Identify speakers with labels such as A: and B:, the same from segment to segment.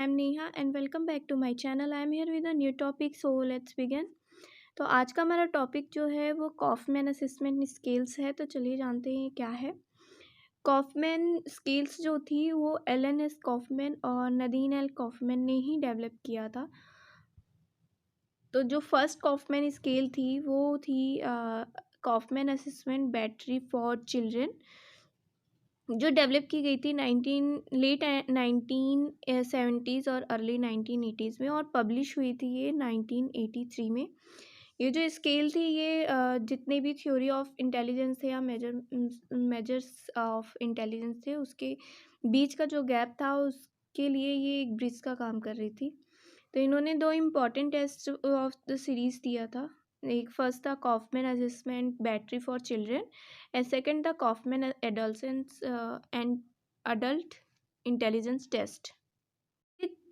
A: I'm Neha and welcome back to my channel. I'm here with a new topic, so let's begin. तो आज का हमारा topic जो है वो कॉफमैन असेसमेंट स्केल्स है। तो चलिए जानते हैं क्या है। कॉफमैन स्केल्स जो थी वो एलन एस कॉफमैन और नदीन एल कॉफमैन ने ही डेवलप किया था। तो जो फर्स्ट कॉफमैन स्केल थी वो थी Kauffman assessment battery for children, जो डेवलप की गई थी लेट 1970s और अर्ली 1980s में, और पब्लिश हुई थी ये 1983 में। ये जो स्केल थी ये जितने भी थ्योरी ऑफ इंटेलिजेंस थे या मेजर्स ऑफ इंटेलिजेंस थे उसके बीच का जो गैप था उसके लिए ये एक ब्रिज का काम कर रही थी। तो इन्होंने दो important test of the series दिया था। एक फर्स्ट था Kaufman assessment battery for children and second the Kaufman adolescence and adult intelligence test.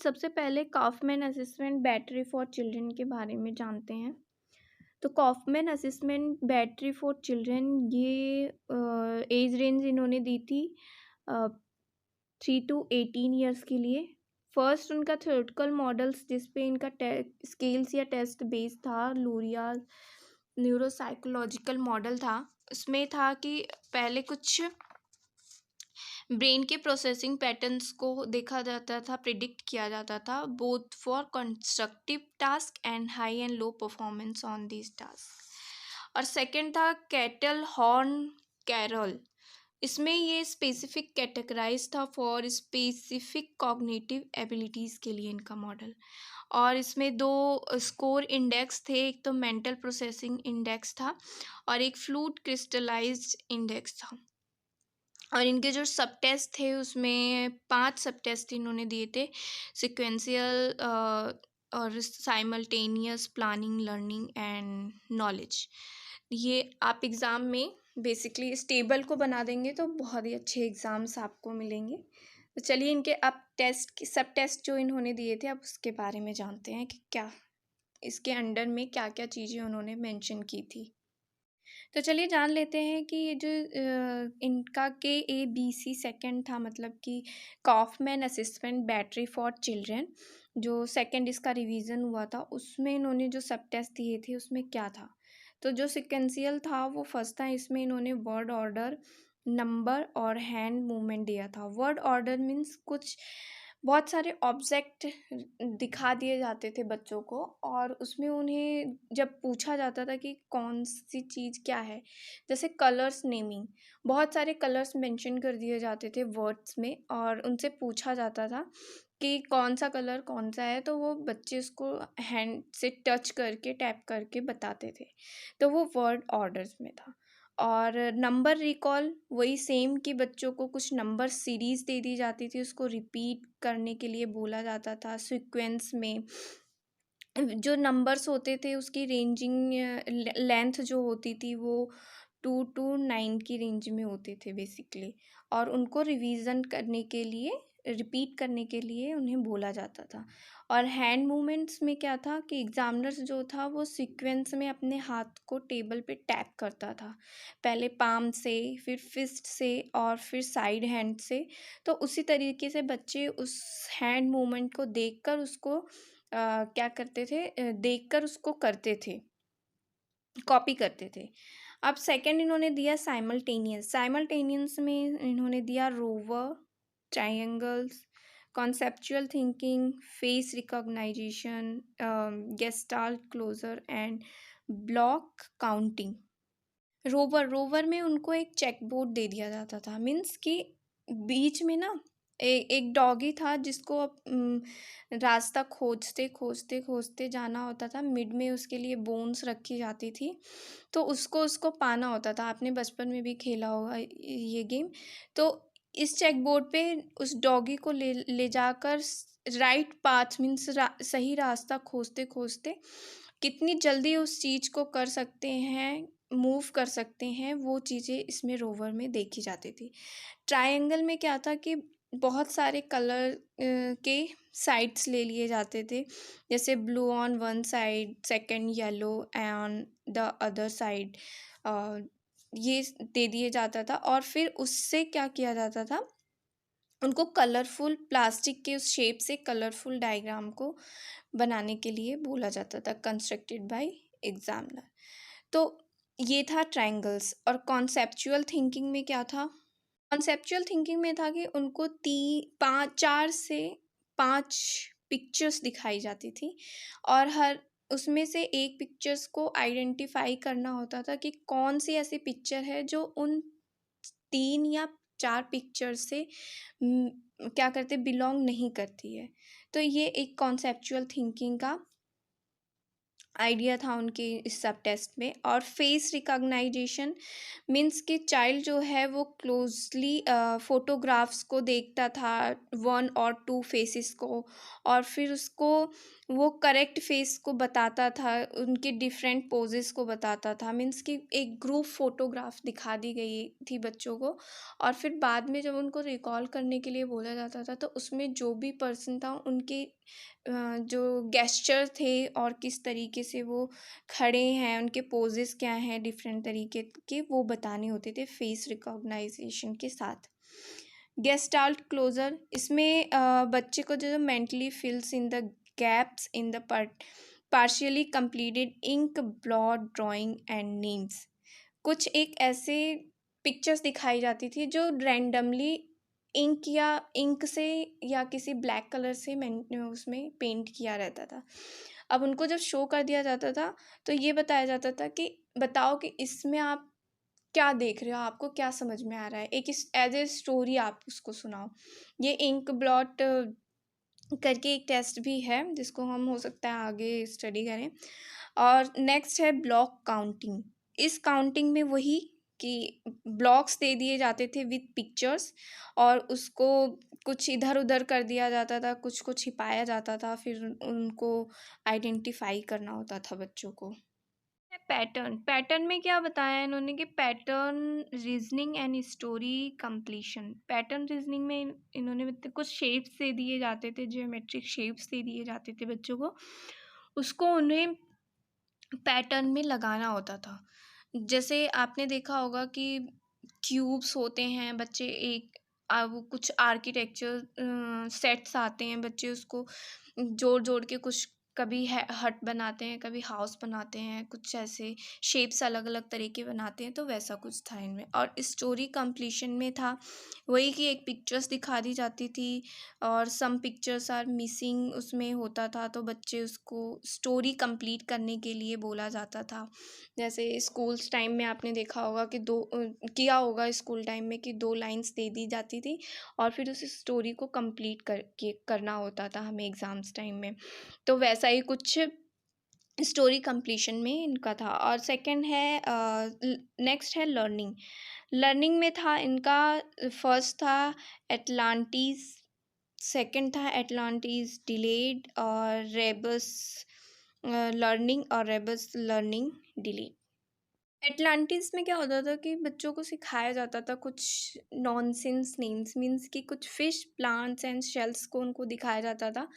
A: सबसे पहले Kaufman assessment battery for children के बारे में जानते हैं। तो Kaufman assessment battery for children ये एज रेंज इन्होंने दी थी 3 to 18 ईयर्स के लिए। फर्स्ट उनका थ्योरेटिकल मॉडल्स जिस पे इनका स्केल्स या टेस्ट बेस था लोरिया न्यूरोसाइकोलॉजिकल मॉडल था। उसमें था कि पहले कुछ ब्रेन के प्रोसेसिंग पैटर्न्स को देखा जाता था, प्रिडिक्ट किया जाता था both for constructive task and high and low performance on this task. और सेकंड था कैटल हॉर्न कैरल। इसमें ये स्पेसिफिक कैटेगराइज था फॉर स्पेसिफिक कॉग्निटिव एबिलिटीज़ के लिए इनका मॉडल। और इसमें दो स्कोर इंडेक्स थे, एक तो मेंटल प्रोसेसिंग इंडेक्स था और एक फ्लूइड क्रिस्टलाइज्ड इंडेक्स था। और इनके जो सब टेस्ट थे उसमें 5 सब टेस्ट इन्होंने दिए थे, सिक्वेंशियल और simultaneous planning learning and knowledge. ये आप एग्ज़ाम में बेसिकली इस टेबल को बना देंगे तो बहुत ही अच्छे एग्ज़ाम्स आपको मिलेंगे। तो चलिए इनके अब टेस्ट सब टेस्ट जो इन्होंने दिए थे अब उसके बारे में जानते हैं कि क्या इसके अंडर में क्या क्या चीज़ें उन्होंने मेंशन की थी। तो चलिए जान लेते हैं कि ये जो इनका KABC सेकंड था, मतलब कि Kauffman assessment battery for children, जो सेकंड इसका रिवीजन हुआ था उसमें इन्होंने जो सब टेस्ट दिए थे उसमें क्या था। तो जो सिक्वेंशियल था वो फर्स्ट था, इसमें इन्होंने वर्ड ऑर्डर, नंबर और हैंड मूवमेंट दिया था। वर्ड ऑर्डर मीन्स कुछ बहुत सारे ऑब्जेक्ट दिखा दिए जाते थे बच्चों को और उसमें उन्हें जब पूछा जाता था कि कौन सी चीज़ क्या है, जैसे कलर्स नेमिंग, बहुत सारे कलर्स मेंशन कर दिए जाते थे वर्ड्स में और उनसे पूछा जाता था कि कौन सा कलर कौन सा है, तो वो बच्चे उसको हैंड से टच करके टैप करके बताते थे। तो वो वर्ड ऑर्डर्स में था। और नंबर रिकॉल वही सेम कि बच्चों को कुछ नंबर सीरीज़ दे दी जाती थी, उसको रिपीट करने के लिए बोला जाता था सीक्वेंस में। जो नंबर्स होते थे उसकी रेंजिंग लेंथ जो होती थी वो 2 to 9 की रेंज में होते थे बेसिकली, और उनको रिवीजन करने के लिए, रिपीट करने के लिए उन्हें बोला जाता था। और हैंड मूवमेंट्स में क्या था कि एग्जामिनर्स जो था वो सीक्वेंस में अपने हाथ को टेबल पे टैप करता था, पहले पाम से, फिर फिस्ट से और फिर साइड हैंड से। तो उसी तरीके से बच्चे उस हैंड मूवमेंट को देखकर उसको क्या करते थे, देखकर उसको करते थे, कॉपी करते थे। अब सेकंड इन्होंने दिया साइमल्टेनियस। साइमल्टेनियस में इन्होंने दिया rover, triangles, conceptual thinking, face recognization, gestalt closure and block counting. Rover में उनको एक चेक बोर्ड दे दिया जाता था, मीन्स कि बीच में ना एक डॉगी था जिसको रास्ता खोजते खोजते खोजते जाना होता था, मिड में उसके लिए बोन्स रखी जाती थी, तो उसको उसको पाना होता था। आपने बचपन में भी खेला होगा ये गेम। तो इस चेक बोर्ड पे उस डॉगी को ले ले जाकर राइट पाथ मीन्स सही रास्ता खोजते खोजते कितनी जल्दी उस चीज़ को कर सकते हैं, मूव कर सकते हैं, वो चीज़ें इसमें रोवर में देखी जाती थी। ट्रायंगल में क्या था कि बहुत सारे कलर के साइड्स ले लिए जाते थे, जैसे blue on one side, second yellow on the other side, ये दे दिए जाता था। और फिर उससे क्या किया जाता था उनको कलरफुल प्लास्टिक के उस शेप से कलरफुल डायग्राम को बनाने के लिए बोला जाता था, कंस्ट्रक्टेड बाय एग्जामिनर। तो ये था ट्रायंगल्स। और कॉन्सेप्चुअल थिंकिंग में क्या था? कॉन्सेप्चुअल थिंकिंग में था कि उनको 4 से 5 पिक्चर्स दिखाई जाती थी और हर उसमें से एक पिक्चर्स को आइडेंटिफाई करना होता था कि कौन सी ऐसी पिक्चर है जो उन 3 या 4 पिक्चर से क्या करते बिलोंग नहीं करती है। तो ये एक कॉन्सेप्चुअल थिंकिंग का आइडिया था उनके इस सब टेस्ट में। और फेस रिकॉग्नाइजेशन मीन्स कि चाइल्ड जो है वो क्लोजली फोटोग्राफ्स को देखता था, 1 और 2 फेसेस को, और फिर उसको वो करेक्ट फेस को बताता था, उनके डिफरेंट पोजेस को बताता था। मीन्स कि एक ग्रुप फोटोग्राफ दिखा दी गई थी बच्चों को, और फिर बाद में जब उनको रिकॉल करने के लिए बोला जाता था तो उसमें जो भी पर्सन था उनके जो गेस्चर थे और किस तरीके से वो खड़े हैं, उनके पोजेस क्या हैं डिफरेंट तरीके के, वो बताने होते थे फेस रिकॉग्नाइजेशन के साथ। गेस्टाल्ट क्लोजर, इसमें बच्चे को जो mentally fills in the gaps in the partially completed ink blot drawing and names. कुछ एक ऐसे पिक्चर्स दिखाई जाती थी जो रैंडमली इंक से या किसी ब्लैक कलर से उसमें पेंट किया रहता था। अब उनको जब शो कर दिया जाता था तो ये बताया जाता था कि बताओ कि इसमें आप क्या देख रहे हो, आपको क्या समझ में आ रहा है, एक इस एज ए स्टोरी आप उसको सुनाओ। ये इंक ब्लॉट करके एक टेस्ट भी है जिसको हम हो सकता है आगे स्टडी करें। और नेक्स्ट है ब्लॉक काउंटिंग। इस काउंटिंग में वही कि ब्लॉक्स दे दिए जाते थे विथ पिक्चर्स, और उसको कुछ इधर उधर कर दिया जाता था, कुछ को छिपाया जाता था, फिर उनको आइडेंटिफाई करना होता था बच्चों को। पैटर्न, पैटर्न में क्या बताया इन्होंने कि pattern reasoning and story completion. Pattern reasoning में इन्होंने कुछ शेप्स दे दिए जाते थे, ज्योमेट्रिक शेप्स दे दिए जाते थे बच्चों को, उसको उन्हें पैटर्न में लगाना होता था। जैसे आपने देखा होगा कि क्यूब्स होते हैं, बच्चे एक वो कुछ आर्किटेक्चर सेट्स आते हैं, बच्चे उसको जोड़ जोड़ के कुछ कभी हट बनाते हैं, कभी हाउस बनाते हैं, कुछ ऐसे शेप्स अलग अलग तरीके बनाते हैं, तो वैसा कुछ था इनमें। और स्टोरी कंप्लीशन में था वही कि एक पिक्चर्स दिखा दी जाती थी और सम पिक्चर्स आर मिसिंग उसमें होता था, तो बच्चे उसको स्टोरी कंप्लीट करने के लिए बोला जाता था। जैसे स्कूल्स टाइम में आपने देखा होगा कि किया होगा स्कूल टाइम में कि 2 लाइन्स दे दी जाती थी और फिर उस स्टोरी को कंप्लीट करना होता था हमें एग्ज़ाम्स टाइम में। तो वैसा ही कुछ स्टोरी कंप्लीशन में इनका था। और सेकंड है नेक्स्ट है लर्निंग। लर्निंग में था इनका, फर्स्ट था एटलांटिस, सेकंड था एटलांटिस डिलेड, और रेबस लर्निंग और रेबस लर्निंग डिलेड। एटलांटिस में क्या होता था कि बच्चों को सिखाया जाता था कुछ नॉनसेंस नेम्स, मीन्स कि कुछ फिश, प्लांट्स एंड शेल्स को उनको दिखाया जाता था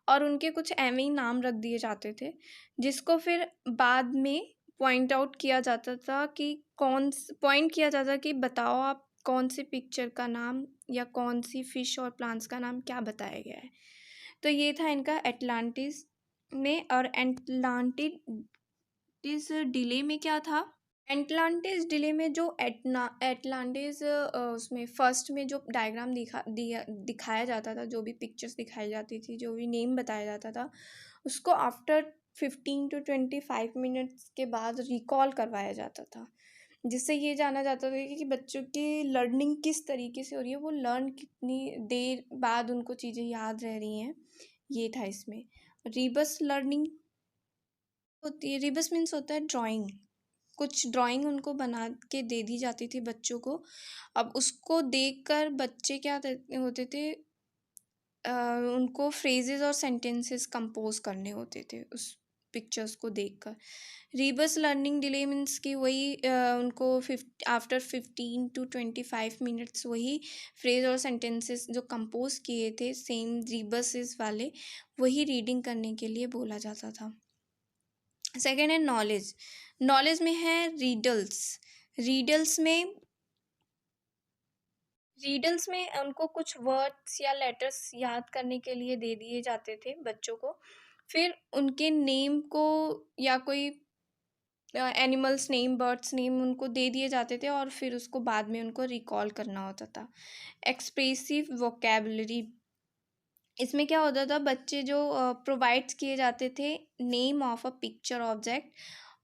A: और उनके कुछ एवे ही नाम रख दिए जाते थे, जिसको फिर बाद में पॉइंट आउट किया जाता था कि पॉइंट किया जाता कि बताओ आप कौन सी पिक्चर का नाम या कौन सी फिश और प्लांट्स का नाम क्या बताया गया है। तो ये था इनका एटलांटिस में। और एटलांटिस डिले में क्या था? एटलांटिस डिले में जो एटलांटिस उसमें फर्स्ट में जो डायग्राम दिखाया जाता था, जो भी पिक्चर्स दिखाई जाती थी, जो भी नेम बताया जाता था, उसको आफ्टर 15 to 25 मिनट्स के बाद रिकॉल करवाया जाता था, जिससे ये जाना जाता था कि बच्चों की लर्निंग किस तरीके से हो रही है, वो लर्न कितनी देर बाद उनको चीज़ें याद रह रही हैं। ये था इसमें। रिबस लर्निंग होती है, रिबस मीन्स होता है ड्राइंग। कुछ ड्राइंग उनको बना के दे दी जाती थी बच्चों को। अब उसको देखकर बच्चे क्या होते थे, उनको फ्रेजेस और सेंटेंसेस कंपोज करने होते थे उस पिक्चर्स को देखकर। रिबस लर्निंग डिले मीन्स कि वही उनको आफ्टर 15 to 25 मिनट्स वही फ्रेज और सेंटेंसेस जो कंपोज किए थे सेम रिबसेस वाले, वही रीडिंग करने के लिए बोला जाता था। सेकेंड है नॉलेज। नॉलेज में है रीडल्स। रीडल्स में रीडल्स में उनको कुछ वर्ड्स या लेटर्स याद करने के लिए दे दिए जाते थे बच्चों को। फिर उनके नेम को या कोई एनिमल्स नेम, बर्ड्स नेम उनको दे दिए जाते थे और फिर उसको बाद में उनको रिकॉल करना होता था। एक्सप्रेसिव वोकैबुलरी, इसमें क्या होता था, बच्चे जो प्रोवाइड्स किए जाते थे name of a picture object,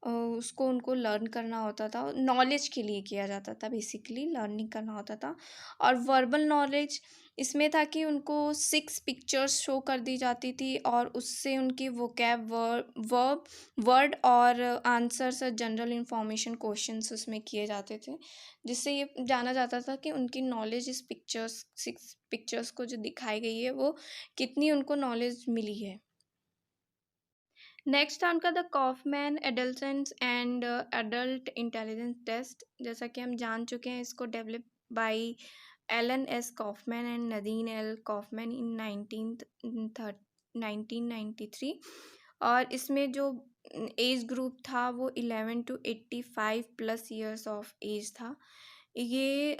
A: उसको उनको लर्न करना होता था, नॉलेज के लिए किया जाता था, बेसिकली लर्निंग करना होता था। और वर्बल नॉलेज, इसमें था कि उनको 6 पिक्चर्स शो कर दी जाती थी और उससे उनके वोकैब, वर्ब, वर्ड और आंसर्स और जनरल इंफॉर्मेशन क्वेश्चंस उसमें किए जाते थे, जिससे ये जाना जाता था कि उनकी नॉलेज इस पिक्चर्स, 6 पिक्चर्स को जो दिखाई गई है वो कितनी उनको नॉलेज मिली है। नेक्स्ट था उनका the Kaufman adolescence and adult intelligence test. जैसा कि हम जान चुके हैं, इसको develop by Alan S Kaufman and Nadeen L Kaufman in 1993। और इसमें जो एज ग्रुप था वो 11 to 85 plus years of age था। ये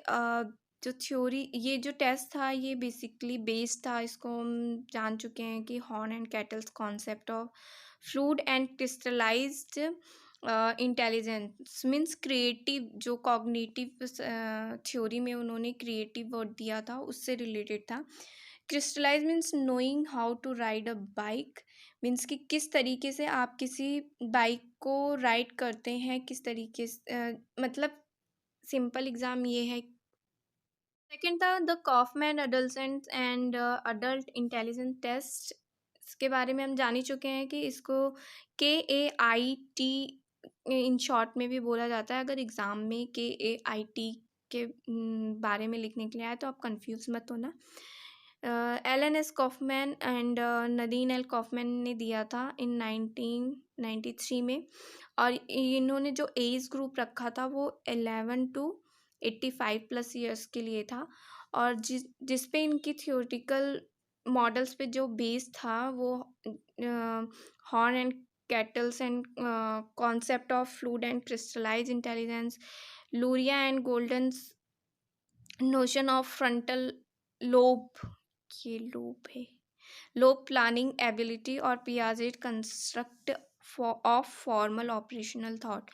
A: जो थ्योरी, ये जो टेस्ट था ये बेसिकली बेस्ड था, इसको हम जान चुके हैं कि Horn and Cattell's concept of fluid and crystallized intelligence means creative, जो कॉग्निटिव थ्योरी में उन्होंने क्रिएटिव वर्ड दिया था उससे रिलेटेड था। Crystallize means knowing how to ride a bike, means कि किस तरीके से आप किसी बाइक को राइड करते हैं, किस तरीके से मतलब सिंपल एग्जाम ये है। सेकेंड था the Kaufman adolescent and adult intelligence test. इसके बारे में हम जान ही चुके हैं कि इसको KAIT इन शॉर्ट में भी बोला जाता है। अगर एग्ज़ाम में KAIT के बारे में लिखने के लिए आए तो आप कंफ्यूज मत होना। Alan S Kaufman and Nadeen L Kaufman ने दिया था इन 1993 में। और इन्होंने जो एज ग्रुप रखा था वो 11 to 85 प्लस ईयर्स के लिए था। और जिस पे इनकी थियोरेटिकल मॉडल्स पे जो बेस था वो Horn and Cattell's and concept of fluid and crystallize intelligence, Luria and Golden's notion of frontal lobe, ये लोब है, लोब प्लानिंग एबिलिटी और Piaget construct of formal operational thought.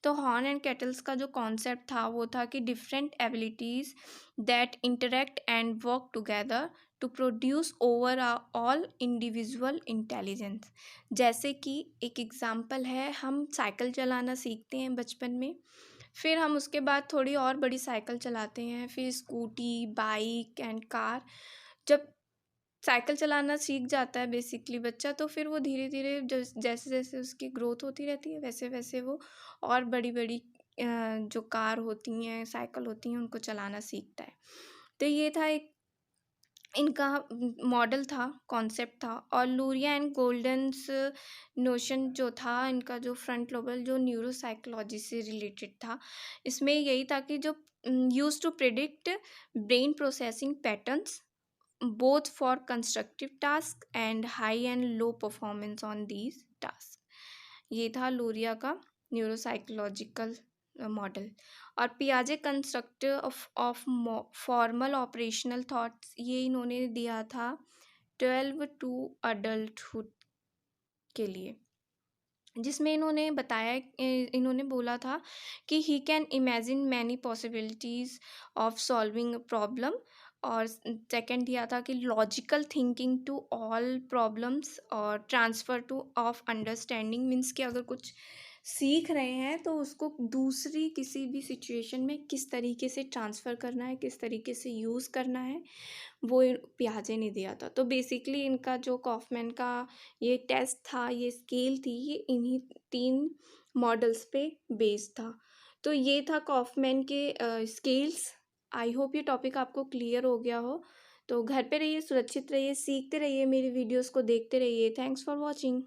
A: तो हॉर्न एंड कैटल्स का जो concept था वो था कि different abilities that interact and work together to produce overall individual intelligence. जैसे कि एक एग्जांपल है, हम साइकिल चलाना सीखते हैं बचपन में, फिर हम उसके बाद थोड़ी और बड़ी साइकिल चलाते हैं, फिर स्कूटी, बाइक एंड कार। जब साइकिल चलाना सीख जाता है बेसिकली बच्चा, तो फिर वो धीरे धीरे जैसे जैसे उसकी ग्रोथ होती रहती है वैसे वैसे वो और बड़ी बड़ी जो कार होती हैं, साइकिल होती हैं, उनको चलाना सीखता है। तो ये था एक इनका मॉडल था, कॉन्सेप्ट था। और लूरिया एंड गोल्डन्स नोशन जो था इनका, जो फ्रंट लोबल, जो न्यूरोसाइकोलॉजी से रिलेटेड था, इसमें यही था कि जो use to predict brain processing patterns both for constructive task and high and low performance on these tasks। ये था लोरिया का न्यूरोसाइकोलॉजिकल मॉडल। और पियाजे constructor of formal operational thoughts, ये इन्होंने दिया था 12 टू अडल्टहुड के लिए, जिसमें इन्होंने बताया, इन्होंने बोला था कि he can imagine many possibilities of solving problem. और सेकंड दिया था कि logical thinking to all problems और transfer to of understanding, means कि अगर कुछ सीख रहे हैं तो उसको दूसरी किसी भी सिचुएशन में किस तरीके से ट्रांसफ़र करना है, किस तरीके से यूज़ करना है, वो पियाजे ने दिया था। तो बेसिकली इनका जो कॉफमैन का ये टेस्ट था, ये स्केल थी, ये इन्हीं 3 मॉडल्स पे बेस्ड था। तो ये था कॉफमैन के स्केल्स। आई होप ये टॉपिक आपको क्लियर हो गया हो। तो घर पे रहिए, सुरक्षित रहिए, सीखते रहिए, मेरी वीडियोस को देखते रहिए। Thanks for watching.